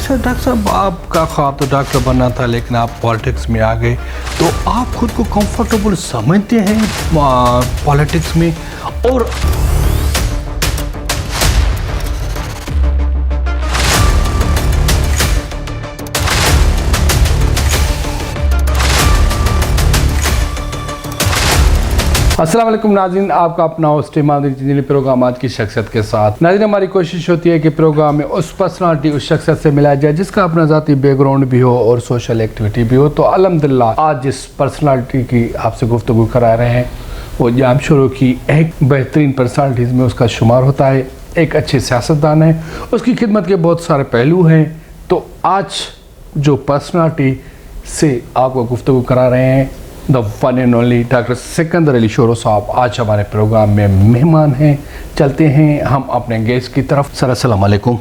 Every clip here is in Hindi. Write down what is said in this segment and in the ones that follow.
अच्छा डॉक्टर साहब, आपका ख्वाब तो डॉक्टर बनना था, लेकिन आप पॉलिटिक्स में आ गए, तो आप खुद को कंफर्टेबल समझते हैं पॉलिटिक्स में? और अस्सलाम वालेकुम नाज़रीन, आपका अपना होस्ट मादरी प्रोग्राम आज की शख्सियत के साथ। नाज़रीन, हमारी कोशिश होती है कि प्रोग्राम में उस पर्सनालिटी, उस शख्सियत से मिलाया जाए जिसका अपना ज़ाती बैकग्राउंड भी हो और सोशल एक्टिविटी भी हो। तो अल्हम्दुलिल्लाह आज जिस पर्सनालिटी की आपसे गुफ्तगू करा रहे हैं वो जामशोरों की एक बेहतरीन पर्सनालिटीज़ में उसका शुमार होता है। एक अच्छे सियासतदान है, उसकी खिदमत के बहुत सारे पहलू हैं। तो आज जो पर्सनालिटी से आपको गुफ्तगू करा रहे हैं, the one and only doctor Sikandar Ali sorrow साहब आज हमारे प्रोग्राम में मेहमान हैं। चलते हैं हम अपने गेस्ट की तरफ। सर अस्सलाम वालेकुम।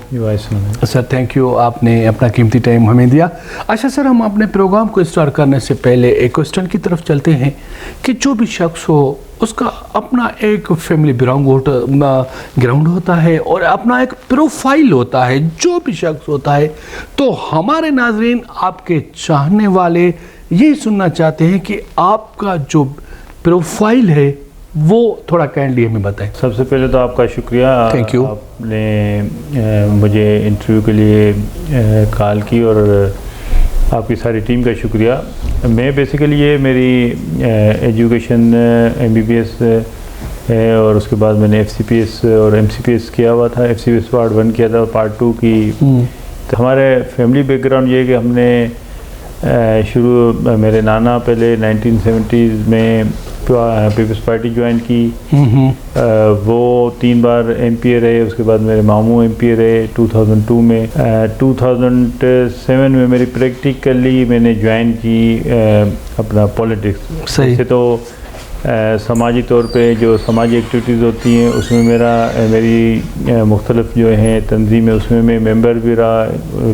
सर थैंक यू, आपने अपना कीमती टाइम हमें दिया। अच्छा सर, हम अपने प्रोग्राम को स्टार्ट करने से पहले एक क्वेश्चन की तरफ चलते हैं कि जो भी शख्स हो उसका अपना एक फैमिली ग्राउंड होता है और अपना एक प्रोफाइल होता है, जो भी शख्स होता है। तो हमारे नाजरीन, आपके चाहने वाले ये सुनना चाहते हैं कि आपका जो प्रोफाइल है वो थोड़ा काइंडली हमें बताएं। सबसे पहले तो आपका शुक्रिया, थैंक यू। आपने मुझे इंटरव्यू के लिए कॉल की और आपकी सारी टीम का शुक्रिया। मैं बेसिकली ये मेरी एजुकेशन MBBS है और उसके बाद मैंने FCPS और MCPS किया हुआ था। FCPS पार्ट 1 किया था और पार्ट 2 की। तो हमारे फैमिली बैकग्राउंड ये है कि हमने मेरे नाना पहले 1970s में पीपल्स पार्टी ज्वाइन की। वो 3 बार MPA रहे। उसके बाद मेरे मामू MPA रहे 2002 में। 2007 में मेरी प्रैक्टिकली मैंने ज्वाइन की अपना पॉलिटिक्स। सही से तो समाजी तौर पे जो समाजी एक्टिविटीज़ होती हैं उसमें मेरी मुख्तलिफ जो हैं तंजीमें, उसमें मैं मेंबर भी रहा,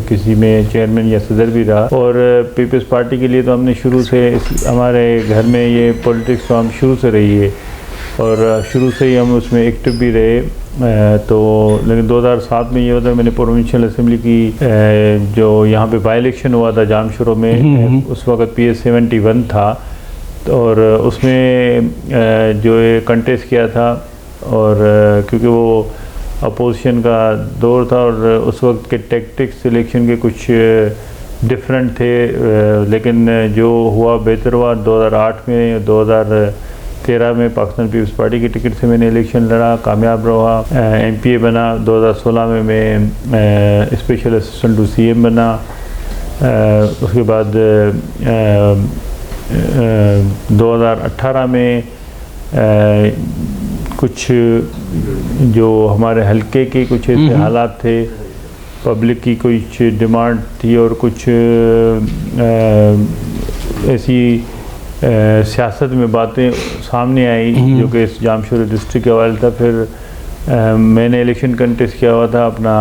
किसी में चेयरमैन या सदर भी रहा। और पीपल्स पार्टी के लिए तो हमने शुरू से हमारे घर में ये पॉलिटिक्स तो हम शुरू से रही है और शुरू से ही हम उसमें एक्टिव भी रहे। तो लेकिन 2007 में ये होता, मैंने प्रोविंशियल असेंबली की जो यहाँ पे बाई इलेक्शन हुआ था जामशोरों में, उस वक्त PS 71 था और उसमें जो ये कंटेस्ट किया था और क्योंकि वो अपोजिशन का दौर था और उस वक्त के टैक्टिक्स सिलेक्शन के कुछ डिफरेंट थे, लेकिन जो हुआ बेहतर हुआ। 2008 में 2013 में पाकिस्तान पीपल्स पार्टी की टिकट से मैंने इलेक्शन लड़ा, कामयाब रहा, MPA बना। 2016 में मैं स्पेशल असिस्टेंट टू CM बना। उसके बाद 2018 में कुछ जो हमारे हलके के कुछ ऐसे हालात थे, पब्लिक की कुछ डिमांड थी और कुछ ऐसी सियासत में बातें सामने आई जो कि इस जामशोर डिस्ट्रिक्ट के हवाले था। फिर मैंने इलेक्शन कंटेस्ट किया हुआ था अपना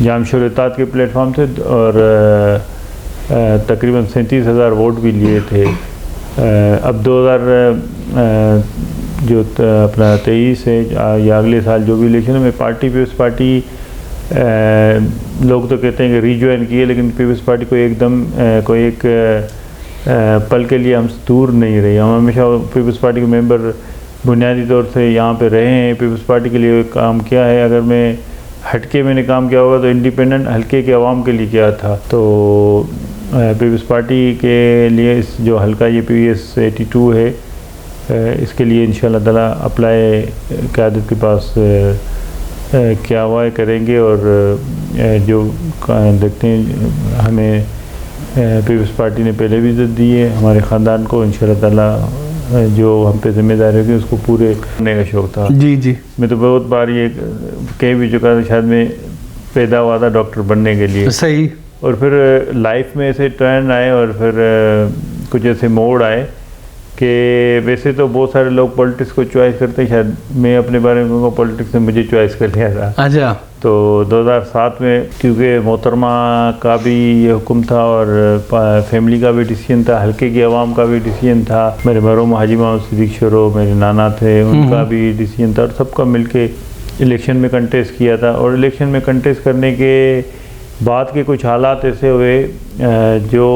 जामशोर इत्तेहाद के प्लेटफॉर्म से और तकरीबन 37,000 वोट भी लिए थे। अब 2023 है या अगले साल जो भी इलेक्शन है, मैं पीपल्स पार्टी लोग तो कहते हैं कि रीज्वाइन किए, लेकिन पीपल्स पार्टी को एकदम कोई एक पल के लिए हम दूर नहीं रहे। हम हमेशा पीपल्स पार्टी के मेंबर बुनियादी तौर से यहाँ पे रहे हैं, पीपल्स पार्टी के लिए काम किया है। अगर मैं हटके मैंने काम किया होगा तो इंडिपेंडेंट हल्के के अवाम के लिए किया था। तो पीपल्स पार्टी के लिए इस जो हल्का ये PS 82 है, इसके लिए इंशाल्लाह ताला अप्लाई क़यादत के पास क्या हुआ है करेंगे और जो देखते हैं। हमें पीपल्स पार्टी ने पहले भी इज़्ज़त दी है, हमारे ख़ानदान को इंशाल्लाह ताला जो हम पे जिम्मेदारी होगी उसको पूरे करने का शौक़ था। जी जी, मैं तो बहुत बार ये कह भी चुका था, शायद मैं पैदा हुआ था डॉक्टर बनने के लिए। सही। और फिर लाइफ में ऐसे टर्न आए और फिर कुछ ऐसे मोड़ आए कि वैसे तो बहुत सारे लोग पॉलिटिक्स को चॉइस करते हैं, शायद मैं अपने बारे में कहूँगा पॉलिटिक्स ने मुझे चॉइस कर लिया था। अच्छा। तो 2007 में क्योंकि मोहतरमा का भी ये हुक्म था और फैमिली का भी डिसीजन था, हल्के की आवाम का भी डिसीजन था, मेरे मरहूम हाजी मोहम्मद सिद्दीक शोरो मेरे नाना थे उनका भी डिसीजन था और सबका मिलके इलेक्शन में कंटेस्ट किया था। और इलेक्शन में कंटेस्ट करने के बाद के कुछ हालात ऐसे हुए जो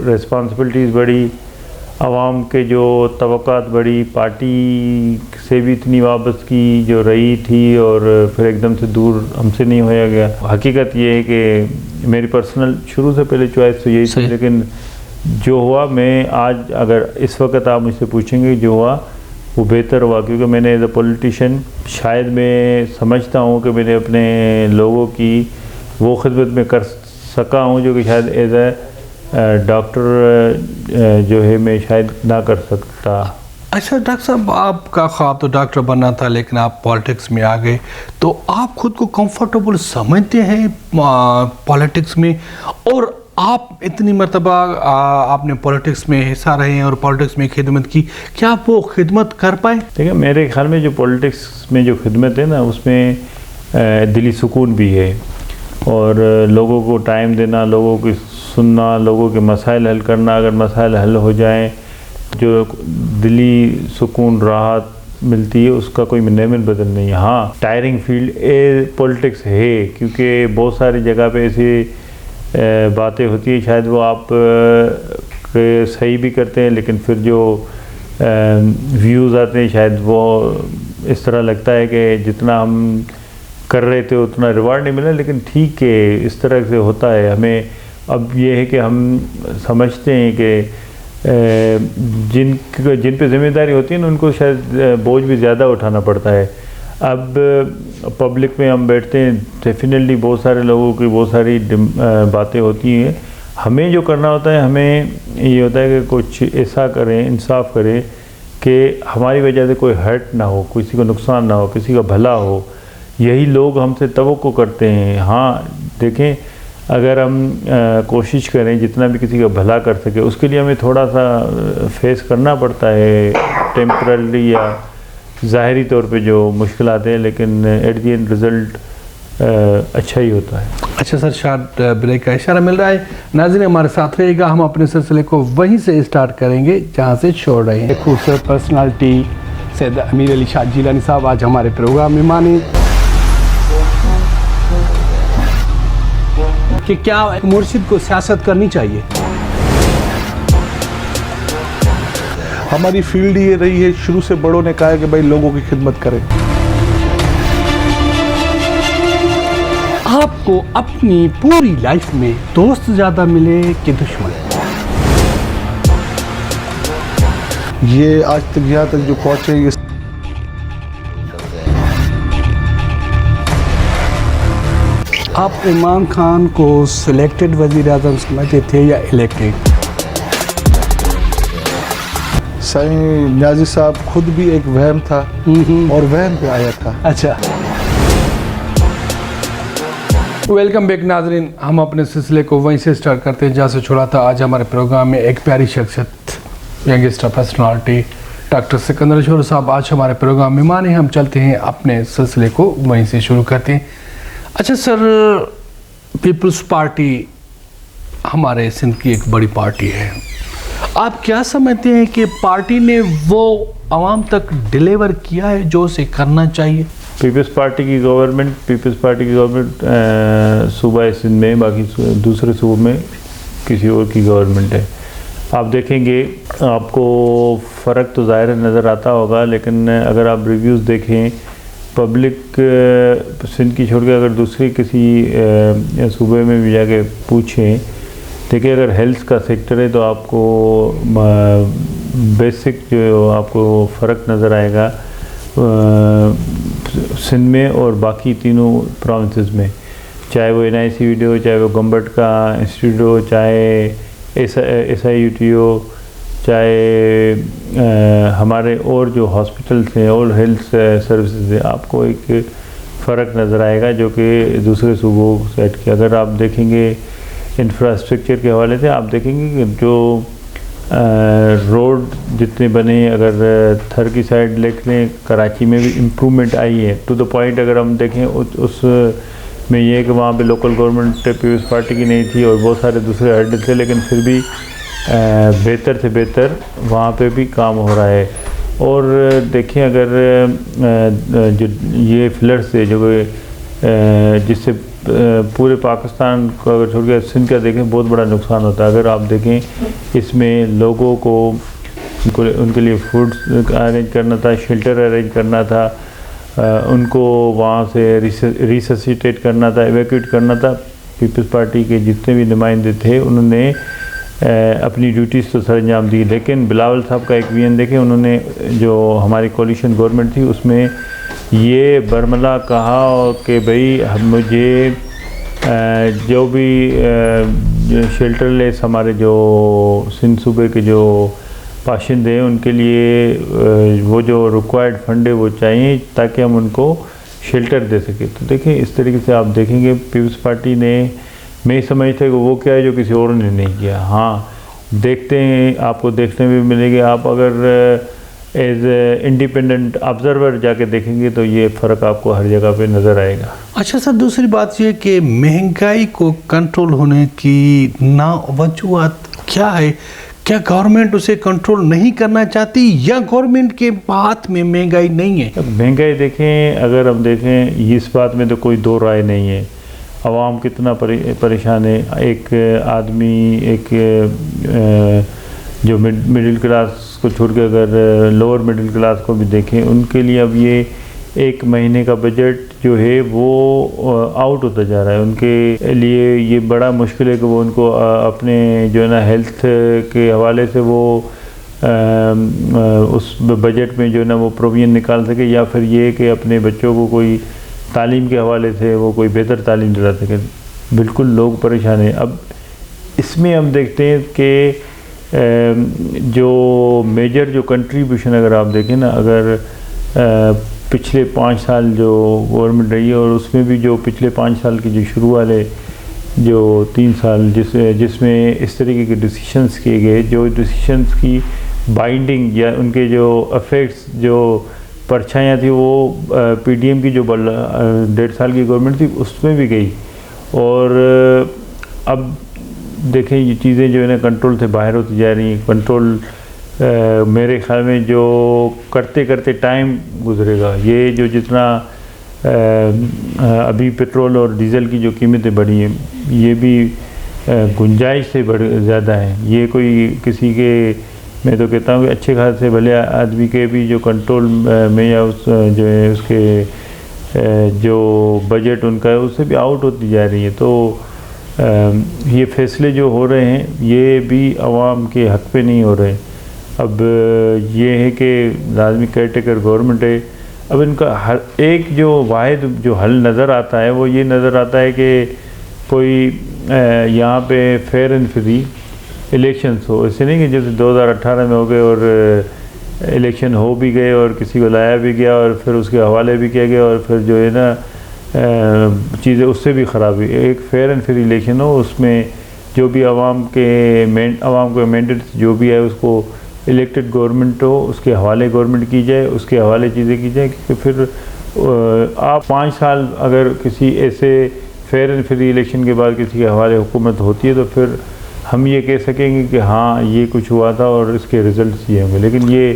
रिस्पॉन्सिबिलिटीज़ बढ़ी, आवाम के जो तवक्कात बढ़ी, पार्टी से भी इतनी वाबस्तगी जो रही थी और फिर एकदम से दूर हमसे नहीं होया गया। हकीकत ये है कि मेरी पर्सनल शुरू से पहले चॉइस तो यही थी, लेकिन जो हुआ, मैं आज अगर इस वक्त आप मुझसे पूछेंगे जो हुआ वो बेहतर हुआ, क्योंकि मैंने एज अ पॉलिटिशियन शायद मैं समझता हूँ कि मैंने अपने लोगों की वो खिदमत में कर सका हूँ जो कि शायद एज ए डॉक्टर जो है मैं शायद ना कर सकता। अच्छा डॉक्टर साहब, आपका ख्वाब तो डॉक्टर बनना था, लेकिन आप पॉलिटिक्स में आ गए, तो आप खुद को कंफर्टेबल समझते हैं पॉलिटिक्स में? और आप इतनी मरतबा आपने पॉलिटिक्स में हिस्सा रहे हैं और पॉलिटिक्स में खिदमत की, क्या आप वो खिदमत कर पाए? देखिए, मेरे ख्याल में जो पॉलिटिक्स में जो खिदमत है ना, उसमें दिली सुकून भी है, और लोगों को टाइम देना, लोगों की सुनना, लोगों के मसाइल हल करना। अगर मसाइल हल हो जाएं, जो दिली सुकून राहत मिलती है, उसका कोई नेमन बदल नहीं है। हाँ, टायरिंग फील्ड पॉलिटिक्स है, क्योंकि बहुत सारी जगह पे ऐसी बातें होती है, शायद वो आप सही भी करते हैं, लेकिन फिर जो व्यूज़ आते हैं शायद वो इस तरह लगता है कि जितना हम कर रहे थे उतना रिवार्ड नहीं मिला। लेकिन ठीक है, इस तरह से होता है। हमें अब ये है कि हम समझते हैं कि जिन पे जिम्मेदारी होती है ना, उनको शायद बोझ भी ज़्यादा उठाना पड़ता है। अब पब्लिक में हम बैठते हैं, डेफिनेटली बहुत सारे लोगों की बहुत सारी बातें होती हैं। हमें जो करना होता है, हमें ये होता है कि कुछ ऐसा करें, इंसाफ करें कि हमारी वजह से कोई हर्ट ना हो, किसी को नुकसान ना हो, किसी का भला हो। यही लोग हमसे तवक्को करते हैं। हाँ, देखें, अगर हम कोशिश करें जितना भी किसी का भला कर सके, उसके लिए हमें थोड़ा सा फेस करना पड़ता है टेम्पररी या ज़ाहरी तौर पे जो मुश्किल आते हैं, लेकिन एट दी एंड रिज़ल्ट अच्छा ही होता है। अच्छा सर, शार्ट ब्रेक का इशारा मिल रहा है। नाज़रीन, हमारे साथ रहिएगा, हम अपने सिलसिले को वहीं से स्टार्ट करेंगे जहां से छोड़ रहे हैं। खूबसूरत पर्सनालिटी सैयद अमीर अली शाह जिलानी साहब आज हमारे प्रोग्राम में माने कि क्या एक मुर्शिद को सियासत करनी चाहिए। हमारी फील्ड ये रही है, शुरू से बड़ों ने कहा है कि भाई लोगों की खिदमत करें। आपको अपनी पूरी लाइफ में दोस्त ज्यादा मिले कि दुश्मन? ये आज तक यहाँ तक जो पहुंचे, ये आप इमरान खान को सिलेक्टेड वज़ीर आज़म समझते थे या इलेक्टेड? साईं न्याजी साहब खुद भी एक वहम था और वहम पे आया था। अच्छा, वेलकम बैक नाजरीन, हम अपने सिलसिले को वहीं से स्टार्ट करते हैं जहाँ से छोड़ा था। आज हमारे प्रोग्राम में एक प्यारी शख्सियत, youngster personality doctor Sikandar assure साहब आज हमारे प्रोग्राम में माने। हम चलते हैं अपने सिलसिले को वहीं से शुरू करते हैं। अच्छा सर, पीपल्स पार्टी हमारे सिंध की एक बड़ी पार्टी है। आप क्या समझते हैं कि पार्टी ने वो आवाम तक डिलीवर किया है जो उसे करना चाहिए? पीपल्स पार्टी की गवर्नमेंट सूबा है सिंध में, बाकी दूसरे सूबों में किसी और की गवर्नमेंट है। आप देखेंगे, आपको फ़र्क तो ज़ाहिर नज़र आता होगा, लेकिन अगर आप रिव्यूज़ देखें, पब्लिक सिंध की छोड़ के अगर दूसरी किसी सूबे में भी जाके पूछें, देखिए अगर हेल्थ का सेक्टर है तो आपको बेसिक जो आपको फ़र्क नज़र आएगा सिंध में और बाकी तीनों प्रोविंसेस में, चाहे वो NICVD हो, चाहे वो गवर्नमेंट का इंस्टीट्यूट हो, चाहे SIUT हो, चाहे हमारे और जो हॉस्पिटल्स हैं और हेल्थ सर्विसेज हैं, आपको एक फ़र्क नज़र आएगा जो कि दूसरे सूबों सेट के। अगर आप देखेंगे इंफ्रास्ट्रक्चर के हवाले से, आप देखेंगे कि जो रोड जितने बने, अगर थर की साइड देख लें, कराची में भी इम्प्रूवमेंट आई है टू द पॉइंट। अगर हम देखें उस में ये है कि वहाँ पे लोकल गवर्नमेंट पीपल्स पार्टी की नहीं थी और बहुत सारे दूसरे हड्डे थे, लेकिन फिर भी बेहतर से बेहतर वहाँ पे भी काम हो रहा है। और देखें, अगर जो ये फ्लड्स है जो जिससे पूरे पाकिस्तान को अगर छोड़ के सिंध का देखें बहुत बड़ा नुकसान होता है। अगर आप देखें इसमें लोगों को उनके लिए फूड अरेंज करना था, शेल्टर अरेंज करना था, उनको वहाँ से रिससिटेट करना था, एवैक्यूएट करना था। पीपल्स पार्टी के जितने भी नुमाइंदे थे उन्होंने अपनी ड्यूटीज़ तो सरंजाम दी, लेकिन बिलावल साहब का एक वीएन देखें, उन्होंने जो हमारी कोलिशन गवर्नमेंट थी उसमें ये बरमला कहा कि भाई मुझे जो भी शेल्टर लेस हमारे जो सिंध सूबे के जो बाशिंदे हैं उनके लिए वो जो रिक्वायर्ड फंड है वो चाहिए ताकि हम उनको शेल्टर दे सकें। तो देखें इस तरीके से आप देखेंगे पीपल्स पार्टी ने, मैं समझता हूँ कि वो क्या है जो किसी और ने नहीं किया। हाँ, देखते हैं, आपको देखने में मिलेगी। आप अगर एज इंडिपेंडेंट ऑब्जर्वर जाके देखेंगे तो ये फ़र्क आपको हर जगह पे नज़र आएगा। अच्छा सर, दूसरी बात ये कि महंगाई को कंट्रोल होने की वजूहत क्या है? क्या गवर्नमेंट उसे कंट्रोल नहीं करना चाहती या गवर्नमेंट के हाथ में महंगाई नहीं है? महंगाई देखें, अगर हम देखें इस बात में तो कोई दो राय नहीं है। आवाम कितना परेशान है। एक आदमी, एक जो मिडिल क्लास को छोड़ के अगर लोअर मिडिल क्लास को भी देखें, उनके लिए अब ये एक महीने का बजट जो है वो आउट होता जा रहा है। उनके लिए ये बड़ा मुश्किल है कि वो उनको अपने जो है ना हेल्थ के हवाले से वो उस बजट में जो है ना वो प्रोविजन निकाल सके, या फिर ये कि अपने बच्चों को कोई तालीम के हवाले से वो कोई बेहतर तालीम दिला सके। बिल्कुल लोग परेशान हैं। अब इसमें हम देखते हैं कि जो मेजर जो कंट्रीब्यूशन अगर आप देखें ना, अगर पिछले 5 साल जो गवर्नमेंट रही है और उसमें भी जो पिछले 5 साल की जो शुरू वाले जो 3 साल जिसमें इस तरीके के डिसीशंस किए गए, जो डिसीशंस की बाइंडिंग या उनके जो इफेक्ट्स जो परछाइयाँ थी वो पीडीएम की जो 1.5 साल की गवर्नमेंट थी उसमें भी गई। और अब देखें ये चीज़ें जो है ना कंट्रोल से बाहर होती जा रही हैं। कंट्रोल मेरे ख्याल में जो करते करते टाइम गुजरेगा। ये जो जितना अभी पेट्रोल और डीजल की जो कीमतें बढ़ी हैं ये भी गुंजाइश से ज़्यादा हैं। ये कोई किसी के, मैं तो कहता हूँ कि अच्छे खासे भले आदमी के भी जो कंट्रोल में या उस जो है उसके जो बजट उनका है उससे भी आउट होती जा रही है। तो ये फैसले जो हो रहे हैं ये भी आवाम के हक़ पे नहीं हो रहे। अब ये है कि लाजमी केयरटेकर गवर्नमेंट है। अब इनका हर एक जो वाहिद जो हल नज़र आता है वो ये नज़र आता है कि कोई यहाँ पे फेयर एंड फ्री इलेक्शंस हो। ऐसे नहीं कि जैसे 2018 में हो गए और इलेक्शन हो भी गए और किसी को लाया भी गया और फिर उसके हवाले भी किया गया और फिर जो है ना चीज़ें उससे भी ख़राब हुई। एक फेयर एंड फ्री इलेक्शन हो, उसमें जो भी आवाम को मैंडेट जो भी है उसको इलेक्टेड गवर्नमेंट हो उसके हवाले गवर्नमेंट की जाए, उसके हवाले चीज़ें की जाए। क्योंकि फिर आप 5 साल अगर किसी ऐसे फेयर एंड फ्री इलेक्शन के बाद किसी के हवाले हुकूमत होती है तो फिर हम ये कह सकेंगे कि हाँ ये कुछ हुआ था और इसके रिज़ल्ट ये होंगे। लेकिन ये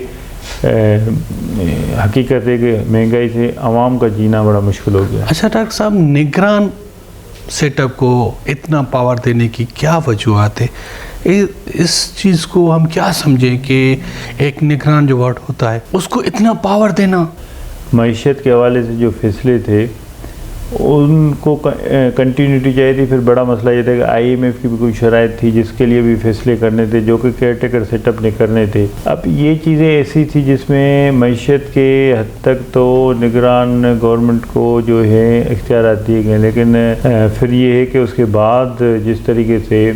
हकीकत है कि महंगाई से आवाम का जीना बड़ा मुश्किल हो गया। अच्छा डॉक्टर साहब, निगरान सेटअप को इतना पावर देने की क्या वजूहत है? इस चीज़ को हम क्या समझें कि एक निगरान जो वर्ड होता है उसको इतना पावर देना? मईशत के हवाले से जो फैसले थे उनको कंटिन्यूटी चाहिए थी। फिर बड़ा मसला ये था कि IMF की भी कोई शराइत थी जिसके लिए भी फैसले करने थे जो कि केयरटेकर सेटअप ने करने थे। अब ये चीज़ें ऐसी थी जिसमें मईशत के हद तक तो निगरान गवर्नमेंट को जो है इख्तियार दिए गए, लेकिन फिर ये है कि उसके बाद जिस तरीके से,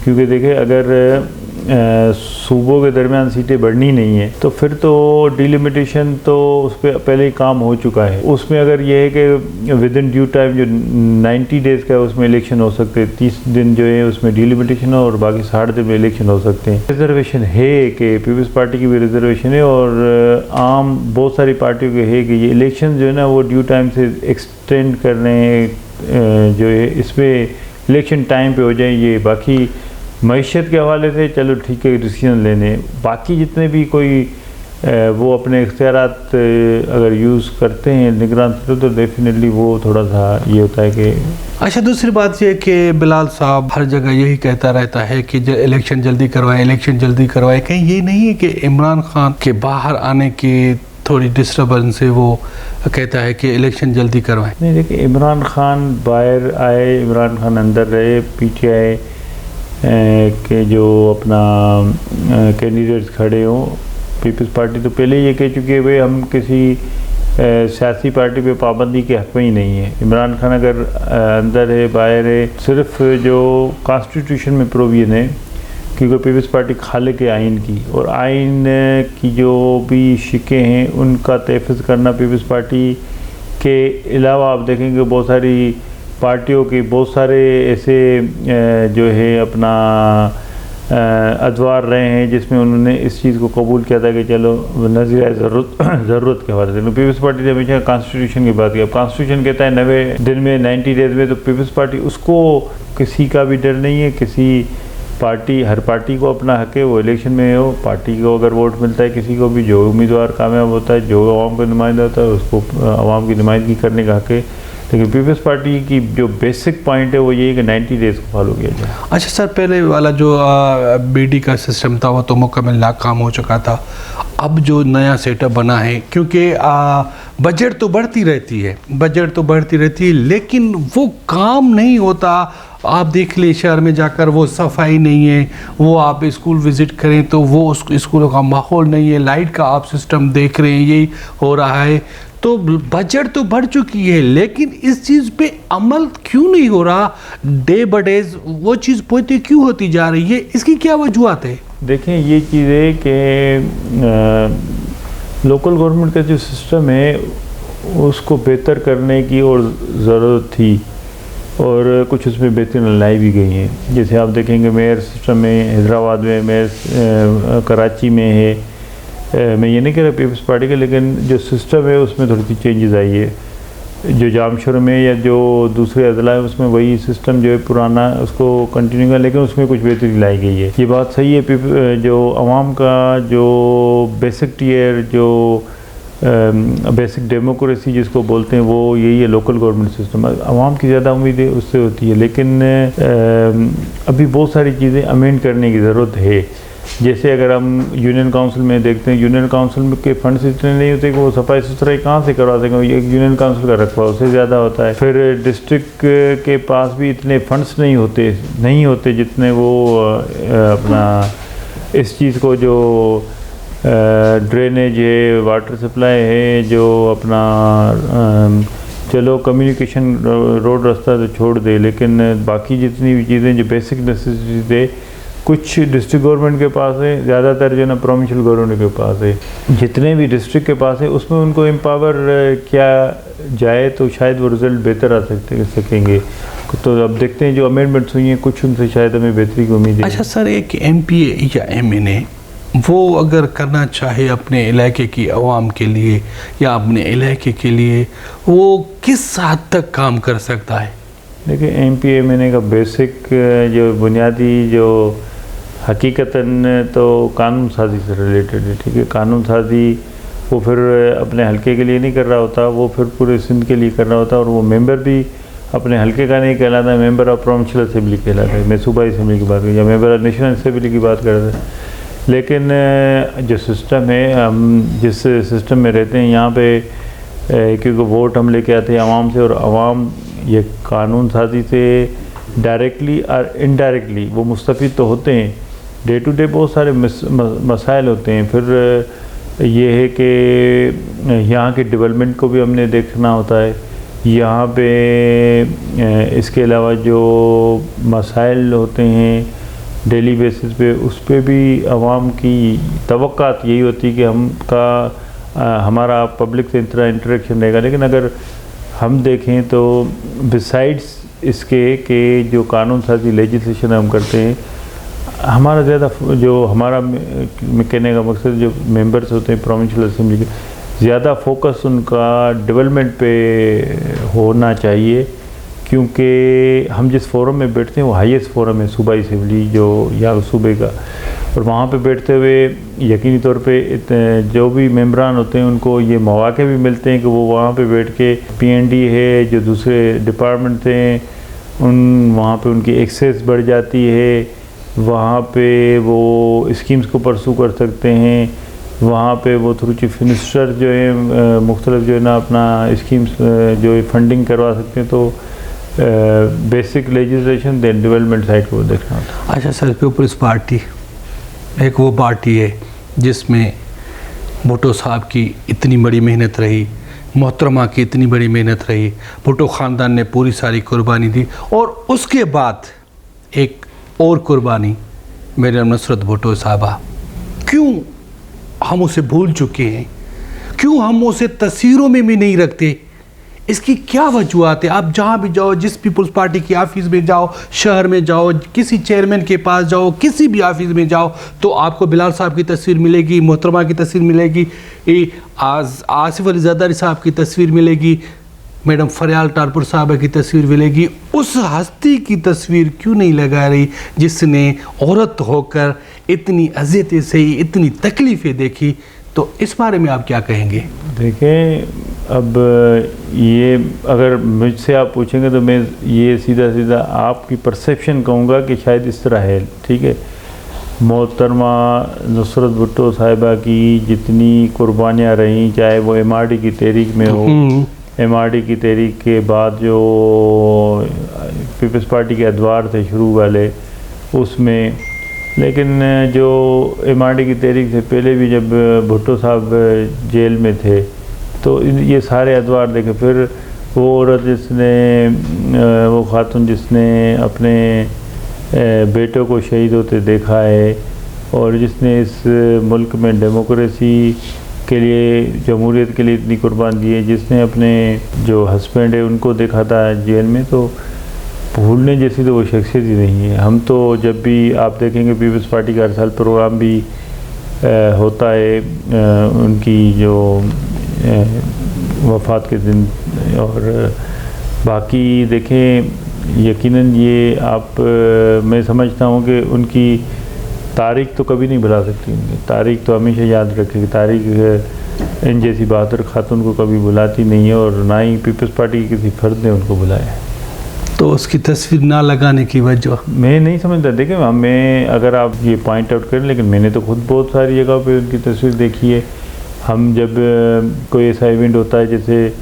क्योंकि देखिए अगर सूबों के दरमियान सीटें बढ़नी नहीं है तो फिर तो डिलिमिटेशन तो उस पर पहले ही काम हो चुका है। उसमें अगर ये है कि विद इन ड्यू टाइम जो 90 डेज़ का है उसमें इलेक्शन हो सकते हैं, 30 दिन जो है उसमें डिलिमिटेशन हो और बाकी 60 दिन में इलेक्शन हो सकते हैं। रिजर्वेशन है कि पीपल्स पार्टी की भी रिजर्वेशन है और आम बहुत सारी पार्टियों के है कि ये इलेक्शन जो है ना वो ड्यू टाइम से एक्सटेंड करने जो है इसमें इलेक्शन टाइम पे हो जाए। ये बाकी मईशत के हवाले से चलो ठीक है डिसीजन लेने, बाकी जितने भी कोई वो अपने इख्तियारात अगर यूज़ करते हैं निगरान तो डेफिनेटली वो थोड़ा सा ये होता है कि अच्छा, दूसरी बात ये कि बिलाल साहब हर जगह यही कहता रहता है कि इलेक्शन जल्दी करवाएं, इलेक्शन जल्दी करवाएं। कहीं ये नहीं है कि इमरान खान के बाहर आने की थोड़ी डिस्टर्बेंस से वो कहता है कि इलेक्शन जल्दी करवाएं? नहीं, देखिए, इमरान खान बाहर आए, इमरान खान अंदर रहे, PTI के जो अपना कैंडिडेट्स खड़े हों, पीपल्स पार्टी तो पहले ये कह चुकी है भाई हम किसी सियासी पार्टी पे पाबंदी के हक में ही नहीं है। इमरान खान अगर अंदर है बाहर है, सिर्फ जो कॉन्स्टिट्यूशन में प्रोविजन है, क्योंकि पीपल्स पार्टी खालिक है आइन की, और आइन की जो भी शिकें हैं उनका तहफ़्फ़ुज़ करना पीपल्स पार्टी के अलावा आप देखेंगे बहुत सारी पार्टियों के बहुत सारे ऐसे जो है अपना अदवार रहे हैं जिसमें उन्होंने इस चीज़ को कबूल किया था कि चलो नज़ीर ज़रूरत के हवाले से पीपल्स पार्टी ने हमेशा कॉन्स्टिट्यूशन की बात की। अब कॉन्स्टिट्यूशन कहता है 90 दिन में, 90 डेज़ में, तो पीपल्स पार्टी उसको किसी का भी डर नहीं है। किसी पार्टी, हर पार्टी को अपना हक है, वो इलेक्शन में हो, पार्टी को अगर वोट मिलता है किसी को भी, जो उम्मीदवार कामयाब होता है, जो आवाम का नुमाइंदा होता है, उसको आवाम की नुमाइंदगी करने का हक है। लेकिन पीपल्स पार्टी की जो बेसिक पॉइंट है वो ये है कि 90 डेज़ को फॉलो किया जाए। अच्छा सर, पहले वाला जो BD का सिस्टम था वो तो मुकम्मल नाकाम हो चुका था। अब जो नया सेटअप बना है, क्योंकि बजट तो बढ़ती रहती है लेकिन वो काम नहीं होता। आप देख ले शहर में जाकर, वो सफाई नहीं है, वो आप स्कूल विज़िट करें तो वो उस स्कूलों का माहौल नहीं है, लाइट का आप सिस्टम देख रहे हैं यही हो रहा है। तो बजट तो बढ़ चुकी है लेकिन इस चीज़ पे अमल क्यों नहीं हो रहा? डे बाय डे वो चीज़ पोती क्यों होती जा रही है? इसकी क्या वजूहत है? देखें, ये चीज़ है कि लोकल गवर्नमेंट का जो सिस्टम है उसको बेहतर करने की और ज़रूरत थी, और कुछ उसमें बेहतरीन लाई भी गई हैं। जैसे आप देखेंगे मेयर सिस्टम में हैदराबाद में, मेयर कराची में है। मैं ये नहीं कह रहा पीपल्स पार्टी का, लेकिन जो सिस्टम है उसमें थोड़ी सी चेंजेस आई है। जो जामशोर में या जो दूसरे अजला है उसमें वही सिस्टम जो है पुराना उसको कंटिन्यू कर, लेकिन उसमें कुछ बेहतरी लाई गई है। ये बात सही है। जो आवाम का जो बेसिक टीयर, जो बेसिक डेमोक्रेसी जिसको बोलते हैं, वो यही है लोकल गवर्नमेंट सिस्टम। आवाम की ज़्यादा उम्मीदें उससे होती है, लेकिन अभी बहुत सारी चीज़ें अमेंड करने की ज़रूरत है। जैसे अगर हम यूनियन काउंसिल में देखते हैं, यूनियन काउंसिल में के फंड्स इतने नहीं होते कि वो सफाई सुथराई कहाँ से करवा सकें। एक यूनियन काउंसिल का रकबा उससे ज़्यादा होता है। फिर डिस्ट्रिक्ट के पास भी इतने फंड्स नहीं होते जितने वो अपना इस चीज़ को, जो ड्रेनेज है, वाटर सप्लाई है, जो अपना चलो कम्युनिकेशन रोड रास्ता तो छोड़ दे, लेकिन बाकी जितनी भी चीज़ें जो बेसिक नेसेसिटीज है कुछ डिस्ट्रिक्ट गवर्नमेंट के पास है, ज़्यादातर जो ना प्रोविंशियल गवर्नमेंट के पास है। जितने भी डिस्ट्रिक्ट के पास है उसमें उनको एम्पावर किया जाए तो शायद वो रिज़ल्ट बेहतर आ सकेंगे। तो अब देखते हैं जो अमेंडमेंट्स हुई हैं कुछ उनसे शायद हमें बेहतरी की उम्मीद है। अच्छा सर, एक MPA या MNA वो अगर करना चाहे अपने इलाके की आवाम के लिए या अपने इलाके के लिए, वो किस हद तक काम कर सकता है? देखिए, MPA MNA का बेसिक जो बुनियादी जो हकीकतन तो कानून साजी से रिलेटेड है। ठीक है, कानून साजी वो फिर अपने हलके के लिए नहीं कर रहा होता, वो फिर पूरे सिंध के लिए कर रहा होता, और वो मेंबर भी अपने हलके का नहीं कहलाता, मेंबर ऑफ प्रोविंशियल असेंबली कहलाता है। मैं सूबाई असेंबली की बात करूँ या मेंबर ऑफ नेशनल असेंबली की बात कर रहा था। लेकिन जो सिस्टम है, हम जिस सिस्टम में रहते हैं यहाँ पे, क्योंकि वोट हम लेके आते हैं आवाम से, और आवाम ये कानून साजी से डायरेक्टली और इनडायरेक्टली वो मुस्तफ़ीद तो होते हैं। डे टू डे बहुत सारे मसाइल होते हैं। फिर ये है कि यहाँ के डेवलपमेंट को भी हमने देखना होता है। यहाँ पे इसके अलावा जो मसाइल होते हैं डेली बेसिस पे, उस पे भी आवाम की तवक्कात यही होती है कि हमारा पब्लिक से इतना इंटरेक्शन रहेगा। लेकिन अगर हम देखें तो बिसाइड्स इसके कि जो कानून साजी लेजिस्लेशन हम करते हैं, हमारा ज़्यादा जो हमारा कहने का मकसद जो मेंबर्स होते हैं प्रोविंशियल असेंबली के, ज़्यादा फोकस उनका डेवलपमेंट पे होना चाहिए। क्योंकि हम जिस फोरम में बैठते हैं वो हाईएस्ट फोरम है सूबाई असेंबली जो या सूबे का, और वहाँ पे बैठते हुए यकीनी तौर पे जो भी मेम्बरान होते हैं उनको ये मौके भी मिलते हैं कि वो वहाँ पे बैठ के PND है, जो दूसरे डिपार्टमेंट हैं वहाँ पे उनकी एक्सेस बढ़ जाती है, वहाँ पे वो स्कीम्स को परसू कर सकते हैं, वहाँ पे वो थ्रू चीफ मिनिस्टर जो है मुख्तलिफ जो है ना अपना स्कीम्स जो है फंडिंग करवा सकते हैं। तो basic legislation then development side को देखना होता है। अच्छा सर, पीपल्स पार्टी एक वो पार्टी है जिसमें भुट्टो साहब की इतनी बड़ी मेहनत रही, मोहतरमा की इतनी बड़ी मेहनत रही, भुट्टो ख़ानदान ने पूरी सारी कुर्बानी दी, और उसके बाद एक और कुर्बानी मेरे नुसरत भुट्टो साहबा। क्यों हम उसे भूल चुके हैं? क्यों हम उसे तस्वीरों में भी नहीं रखते? इसकी क्या वजूहत है? आप जहाँ भी जाओ, जिस पीपल्स पार्टी की ऑफिस में जाओ, शहर में जाओ, किसी चेयरमैन के पास जाओ, किसी भी ऑफिस में जाओ, तो आपको बिलाल साहब की तस्वीर मिलेगी, मोहतरमा की तस्वीर मिलेगी, आसिफ अली ज़रदारी साहब की तस्वीर मिलेगी, मैडम फरियाल टारपुर साहब की तस्वीर मिलेगी। उस हस्ती की तस्वीर क्यों नहीं लगा रही जिसने औरत होकर इतनी अज़ियतें सही, इतनी तकलीफ़ें देखी? तो इस बारे में आप क्या कहेंगे? देखें, अब ये अगर मुझसे आप पूछेंगे तो मैं ये सीधा सीधा आपकी परसेप्शन कहूँगा कि शायद इस तरह है, ठीक है। मोहतरमा नुसरत भुट्टो साहिबा की जितनी कुर्बानियाँ रहीं, चाहे वो MRD की तहरीक में हो, MRD की तहरीक के बाद जो पीपल्स पार्टी के अदवार थे शुरू वाले उसमें, लेकिन जो MRD की तहरीक से पहले भी जब भुट्टो साहब जेल में थे तो ये सारे अदवार देखे। फिर वो औरत जिसने, वो खातून जिसने अपने बेटों को शहीद होते देखा है, और जिसने इस मुल्क में डेमोक्रेसी के लिए, जमहूरियत के लिए इतनी कुर्बान दी है, जिसने अपने जो हस्बैंड है उनको देखा था जेल में, तो भूलने जैसी तो वो शख्सियत ही नहीं है। हम तो जब भी आप देखेंगे पीपल्स पार्टी का हर साल प्रोग्राम भी होता है उनकी जो वफ़ात के दिन, और बाकी देखें यकीनन ये आप मैं समझता हूँ कि उनकी तारीख़ तो कभी नहीं भुला सकती, उनकी तारीख़ तो हमेशा याद रखेगी। तारीख़ इन जैसी बहादुर खातून को कभी भुलाती नहीं है, और ना ही पीपल्स पार्टी के किसी फ़र्द ने उनको बुलाया। तो उसकी तस्वीर ना लगाने की वजह मैं नहीं समझता। देखिए, मैं अगर आप ये पॉइंट आउट करें, लेकिन मैंने तो खुद बहुत सारी जगह पे उनकी तस्वीर देखी है। हम जब कोई ऐसा इवेंट होता है, जैसे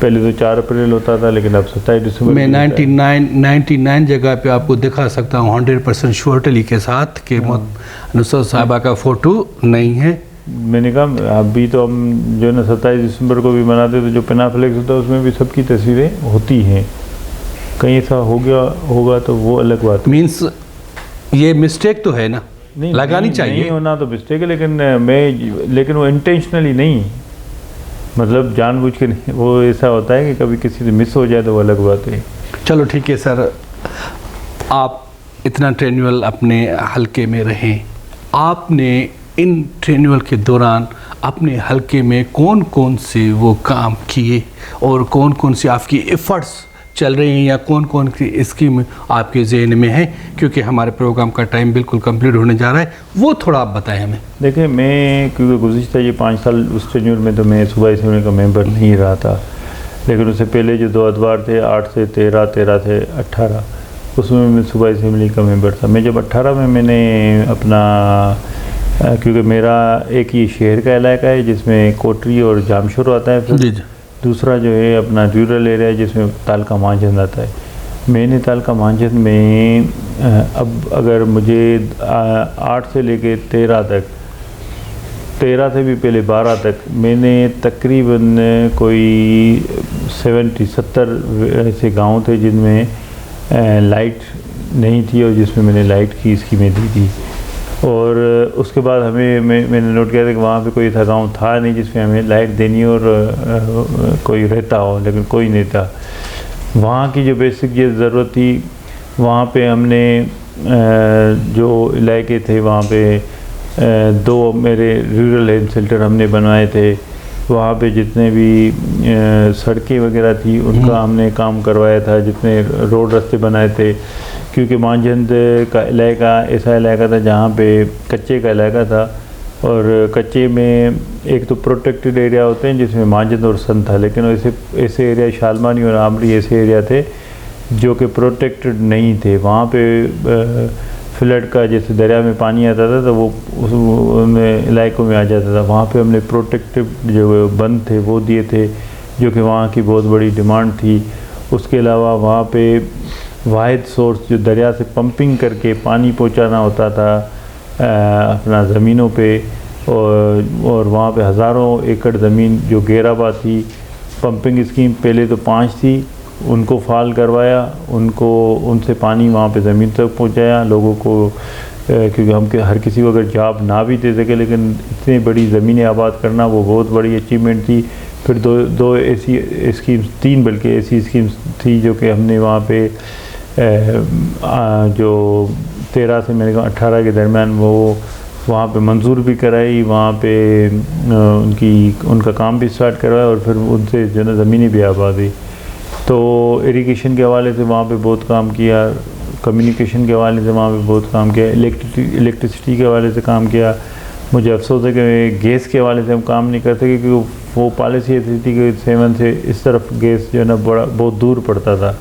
पहले तो 4 अप्रैल होता था, लेकिन अब 27 दिसंबर मैं 99 जगह पे आपको दिखा सकता हूँ 100% श्योरिटी के साथ कि नुसरत साहिबा का फ़ोटो नहीं है। मैंने कहा अभी तो हम जो ना 27 दिसंबर को भी मनाते, तो जो पेनाफ्लेक्स होता है उसमें भी सबकी तस्वीरें होती हैं। कहीं ऐसा हो गया होगा तो वो अलग बात। मीन्स ये मिस्टेक तो है ना, नहीं लगानी नहीं, चाहिए। नहीं होना तो मिस्टेक है, लेकिन वो इंटेंशनली नहीं, मतलब जानबूझ के नहीं। वो ऐसा होता है कि कभी किसी से मिस हो जाए तो वो अलग बात है। चलो ठीक है सर, आप इतना ट्रेन्यूअल अपने हलके में रहें, आपने इन ट्रेन्यूअल के दौरान अपने हलके में कौन कौन से वो काम किए, और कौन कौन सी आपकी एफ़र्ट्स चल रही हैं, या कौन कौन सी स्कीम आपके जहन में है? क्योंकि हमारे प्रोग्राम का टाइम बिल्कुल कंप्लीट होने जा रहा है, वो थोड़ा आप बताएं हमें। देखिए, मैं क्योंकि गुज़िश्ता ये 5 साल उस टेन्यूर में तो मैं सूबाई असेंबली का मेंबर नहीं रहा था, लेकिन उससे पहले जो 2 अदवार थे 8 से 13, 13 से 18, उसमें मैं सूबाई असेंबली का मेंबर था। मैं जब 18 में मैंने अपना, क्योंकि मेरा एक ही शहर का इलाका है जिसमें कोटरी और जामशोर आता है, फिर दूसरा जो है अपना रूरल एरिया है जिसमें तालका मांझंद आता है। मैंने तालका मांझंद में अब अगर मुझे 8 से लेके 13 तक, 13 से भी पहले 12 तक, मैंने तकरीबन कोई 70 ऐसे गांव थे जिनमें लाइट नहीं थी, और जिसमें मैंने लाइट की स्कीमें दी थी। और उसके बाद मैंने नोट किया था कि वहाँ पे कोई ऐसा गाँव था नहीं जिसमें हमें लाइट देनी और कोई रहता हो, लेकिन कोई नहीं था। वहाँ की जो बेसिक ये ज़रूरत थी, वहाँ पे हमने जो इलाके थे वहाँ पे 2 मेरे रूरल हेल्थ सेंटर हमने बनवाए थे, वहाँ पे जितने भी सड़कें वगैरह थी उनका हमने काम करवाया था, जितने रोड रास्ते बनाए थे, क्योंकि मांझंद का इलाका ऐसा इलाका था जहाँ पे कच्चे का इलाका था, और कच्चे में एक तो प्रोटेक्टेड एरिया होते हैं जिसमें मांझंद और सन था, लेकिन ऐसे एरिया शालमानी और आमरी ऐसे एरिया थे जो कि प्रोटेक्टेड नहीं थे। वहाँ पे फ्लड का जैसे दरिया में पानी आता था तो वो उन इलाकों में आ जाता था। वहाँ पे हमने प्रोटेक्टिव जो बंद थे वो दिए थे, जो कि वहाँ की बहुत बड़ी डिमांड थी। उसके अलावा वहाँ पे वाहिद सोर्स जो दरिया से पंपिंग करके पानी पहुँचाना होता था अपना ज़मीनों पे, और वहाँ पे हज़ारों एकड़ ज़मीन जो घेराबा थी, पंपिंग स्कीम पहले तो 5 थी, उनको फाल करवाया, उनसे पानी वहाँ पे ज़मीन तक पहुँचाया लोगों को, क्योंकि हम हर किसी को अगर जॉब ना भी दे सके लेकिन इतनी बड़ी ज़मीनें आबाद करना वो बहुत बड़ी अचीवमेंट थी। फिर दो ऐसी स्कीम्स, 3 बल्कि ऐसी स्कीम्स थी जो कि हमने वहाँ पे जो 13 से मेरे 18 के दरमियान वो वहाँ पे मंजूर भी कराई, वहाँ पे उनका काम भी स्टार्ट करवाया, और फिर उनसे जो है ज़मीनें भी आबाद हुई। तो इरिगेशन के हवाले से वहाँ पे बहुत काम किया, कम्युनिकेशन के हवाले से वहाँ पे बहुत काम किया, इलेक्ट्रिसिटी के हवाले से काम किया। मुझे अफसोस है कि गैस के हवाले से हम काम नहीं कर सके, क्योंकि वो पॉलिसी ऐसी थी कि 7 से इस तरफ गैस जो है ना बहुत दूर पड़ता था,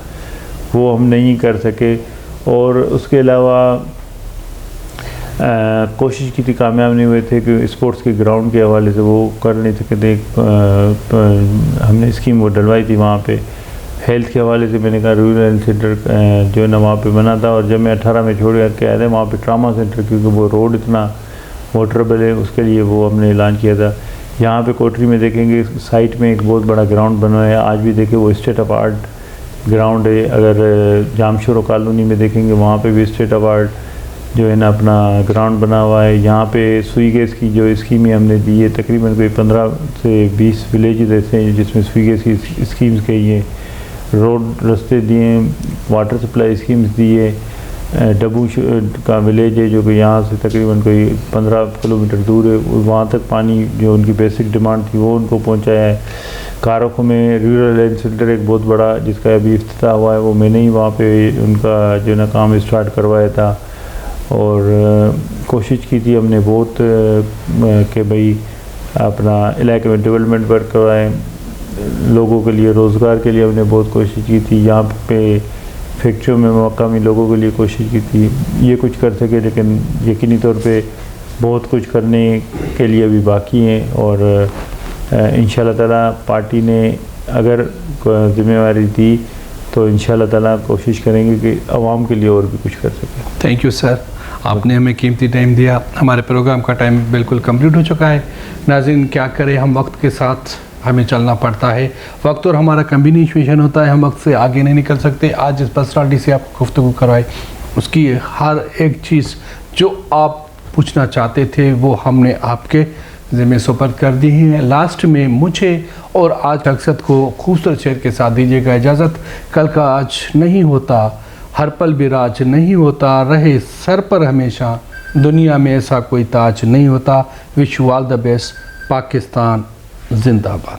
वो हम नहीं कर सके। और उसके अलावा कोशिश की थी, कामयाब नहीं हुए थे कि स्पोर्ट्स के ग्राउंड के हवाले से वो कर नहीं सके थे। हमने स्कीम वो डलवाई थी वहाँ पे। हेल्थ के हवाले से मैंने कहा रूरल हेल्थ सेंटर जो है ना वहाँ पे बना था, और जब मैं 18 में छोड़ के आया था वहाँ पे ट्रामा सेंटर, क्योंकि वो रोड इतना वाटरेबल है उसके लिए वो हमने ऐलान किया था। यहाँ पे कोटरी में देखेंगे साइट में एक बहुत बड़ा ग्राउंड बना है, आज भी देखें वो स्टेट ऑफ आर्ट ग्राउंड है। अगर जामशोर कॉलोनी में देखेंगे वहाँ पे भी स्टेट ऑफ आर्ट जो है ना अपना ग्राउंड बना हुआ है। यहाँ पे सुई गैस की जो स्कीमें हमने दी है, तकरीबन कोई 15 से 20 विलेज ऐसे हैं जिसमें सुई गैस की स्कीम्स गई हैं, रोड रास्ते दिए, वाटर सप्लाई स्कीम्स दिए। डबू का विलेज है जो कि यहाँ से तकरीबन कोई 15 किलोमीटर दूर है, वहाँ तक पानी जो उनकी बेसिक डिमांड थी वो उनको पहुँचाया है। कारखों में रूरल हेल्थ सेंटर एक बहुत बड़ा जिसका अभी इफ्तिताह हुआ है, वो मैंने ही वहाँ पे उनका जो ना काम स्टार्ट करवाया था, और कोशिश की थी हमने बहुत कि भाई अपना इलाके में डेवलपमेंट वर्क करवाएँ, लोगों के लिए रोज़गार के लिए हमने बहुत कोशिश की थी। यहाँ पे फैक्ट्रियों में मकामी लोगों के लिए कोशिश की थी, ये कुछ कर सके, लेकिन यकीनी तौर पे बहुत कुछ करने के लिए अभी बाकी हैं। और इंशाल्लाह ताला पार्टी ने अगर जिम्मेवारी दी तो इंशाल्लाह ताला कोशिश करेंगे कि आवाम के लिए और भी कुछ कर सकें। थैंक यू सर, आपने हमें कीमती टाइम दिया। हमारे प्रोग्राम का टाइम बिल्कुल कंप्लीट हो चुका है। नाज़रीन, क्या करें, हम वक्त के साथ हमें चलना पड़ता है, वक्त और हमारा कम्बिनेशन होता है, हम वक्त से आगे नहीं निकल सकते। आज जिस पर्सनालिटी से आप गुफ्तगू करवाई उसकी हर एक चीज़ जो आप पूछना चाहते थे वो हमने आपके ज़िम्मे सुपर्द कर दी है। लास्ट में मुझे और आज शख्सियत को खूबसूरत शेर के साथ दीजिएगा इजाज़त। कल का आज नहीं होता, हर पल भी राज नहीं होता, रहे सर पर हमेशा, दुनिया में ऐसा कोई ताज नहीं होता। Wish you all the best. Pakistan जिंदाबाद।